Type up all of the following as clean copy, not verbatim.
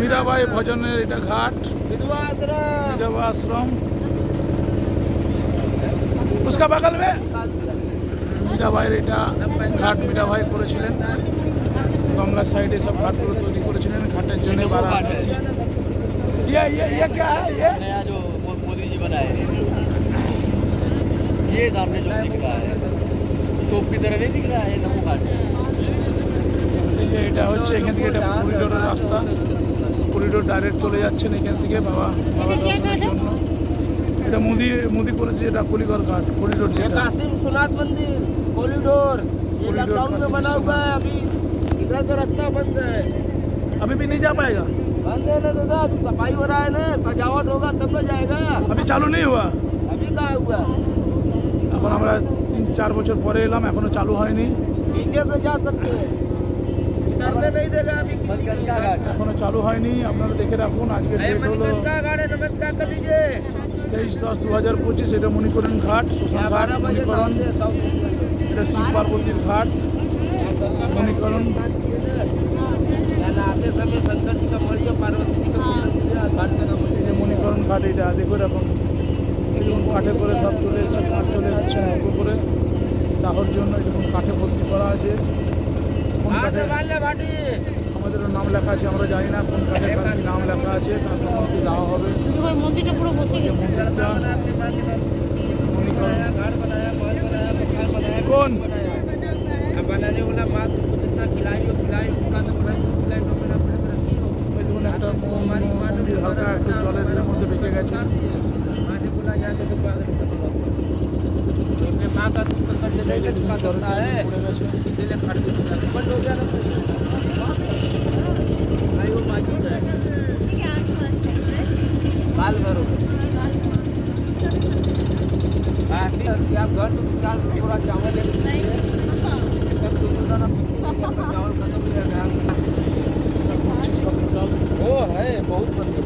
मीराबाई भजनेर এটা घाट विधवा आश्रम उसका बगल में मीराबाईर এটা घाट मीराबाई করেছিলেন गंगा साइडे सब घाटগুলো তৈরি করেছিলেন घाटेर জন্য वाराणसी ये क्या है ये नया जो मोदी जी बनाए ये सामने जो दिख रहा है तोप की तरह नहीं दिख रहा है नमो घाट এটা হচ্ছে এখান থেকে এটা করিডোরের রাস্তা করিডোর ডাইরেক্ট চলে যাচ্ছেন এখান থেকে বাবা দর্শনের জন্য এটা মুদি করেছে এটা কলিগড় ঘাট করিডোর যেটা काशी विश्वनाथ मंदिर कॉरिडोर ये लॉकडाउन में बना हुआ है अभी इधर का रास्ता बंद है अभी भी नहीं जा पाएगा बंद है ना दादा अभी सफाई हो रहा है ना सजावट होगा तब ना जाएगा अभी चालू नहीं हुआ अभी कहाँ हुआ এখন আমরা 3-4 বছর পরে এলাম এখনো চালু হয়নি नीचे से जा सकते हैं उतरने नहीं देगा अभी किसी का घाट এখনো চালু হয়নি আপনারা দেখে রাখুন আজকে ডেট হলো का घाट है नमस्कार कर लीजिए 23/10/2025 এটা মণিকরণ ঘাট শ্মশান ঘাট মণিকরণ এটা শিব পার্বতীর ঘাট মণিকরণ आते समय शंकर जी का मरियो पार्वती जी का घाट का नाम এই মণিকরণ ঘাট এটা দেখো এরকম এরকম কাঠে করে সব চলে এসছে কাঠ চলে এসছে নৌকো করে দাহর জন্য এরকম কাঠে ভর্তি করা আছে কোন কাঠে আমাদেরও নাম লেখা আছে আমরা জানি না কোন কাঠে কার কি নাম লেখা আছে কখন কি দাহ হবে মন্দিরটা পুরো বসে গেছে মণিকরণ घाट बनाया महल बनाया मकान बनाया কোন अब बनाने वाला बात जितना खिलाई उसका तो खिलाई तो मेरा ওই দেখুন একটা মন্দির হালকা একটু জলের এর মধ্যে বেঁকে গেছে माने बोला जाके तो बात माँ का दुख तो कर সাইডে देते দুটো জলের है পড়ে গেছে इसीलिए खट बंद हो गया ना भाई वो बाजू है बाल भरो ऐसी आप घर तो चार पूरा चावल ले तब तो ना चावल खत्म हो गया করছি সব টোটাল वो है बहुत बढ़िया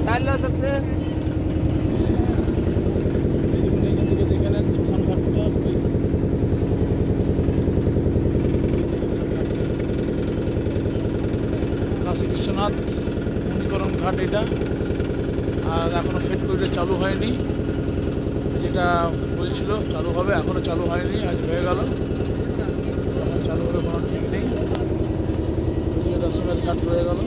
डाल ला सकते हैं এখান থেকে দেখে নেন শ্মশান ঘাটটা কাশী বিশ্বনাথ মণিকরণ ঘাট এটা আর এখনো ফেট করিডোর চালু হয়নি যেটা বলছিল চালু হবে এখনো চালু হয়নি আজ হয়ে গেল চালু হবে কোনো ঠিক নেই দশমের ঘাট রয়ে গেল